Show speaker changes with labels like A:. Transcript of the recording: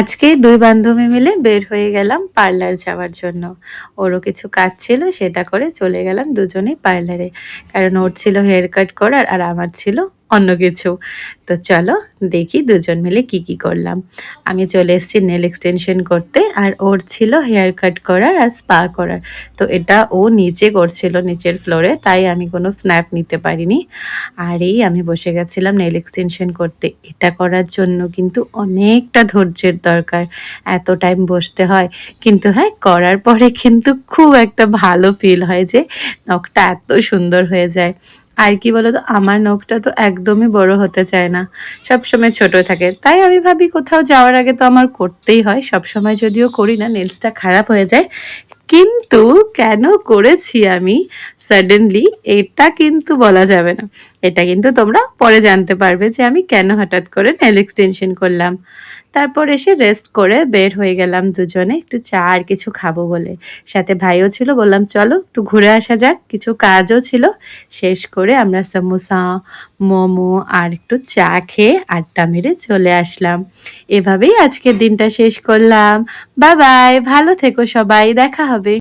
A: আজকে দুই বান্ধবী মিলে বের হয়ে গেলাম পার্লার যাওয়ার জন্য। ওরও কিছু কাজ ছিল, সেটা করে চলে গেলাম দুজনেই পার্লারে। কারণ ওর ছিল হেয়ার কাট করার আর আমার ছিল অন্য কিছু। তো চলো দেখি দুজন মিলে কি কি করলাম। আমি চলে এসেছি নেল এক্সটেনশন করতে, আর ওর ছিল হেয়ার কাট করার আর স্পা করার। তো এটা ও নিচে করছিল, নিচের ফ্লোরে, তাই আমি কোনো স্ন্যাপ নিতে পারিনি। আর এই আমি বসে গেছিলাম নেল এক্সটেনশন করতে। এটা করার জন্য কিন্তু অনেকটা ধৈর্যের দরকার, এত টাইম বসতে হয়। কিন্তু হ্যাঁ, করার পরে কিন্তু খুব একটা ভালো ফিল হয় যে নখটা এত সুন্দর হয়ে যায়। আর কি বলতো, আমার নখটা তো একদমই বড় হতে চায় না, সবসময় ছোট থাকে। তাই আমি ভাবি কোথাও যাওয়ার আগে তো আমার করতেই হয়। সবসময় যদিও করি না, নেলসটা খারাপ হয়ে যায়। কিন্তু কেন করেছি আমি সাডেনলি, এটা কিন্তু বলা যাবে না। এটা কিন্তু তোমরা পরে জানতে পারবে যে আমি কেন হঠাৎ করে নেল এক্সটেনশন করলাম। তারপর এসে রেস্ট করে বের হয়ে গেলাম দুজনে, একটু চা আর কিছু খাবো বলে। সাথে ভাইও ছিল, বললাম চলো একটু ঘুরে আসা যাক, কিছু কাজও ছিল। শেষ করে আমরা সমোসা, মোমো আর একটু চা খেয়ে আড্ডা মেরে চলে আসলাম। এভাবেই আজকের দিনটা শেষ করলাম। বাই বাই, ভালো থেকো সবাই, দেখা হবে।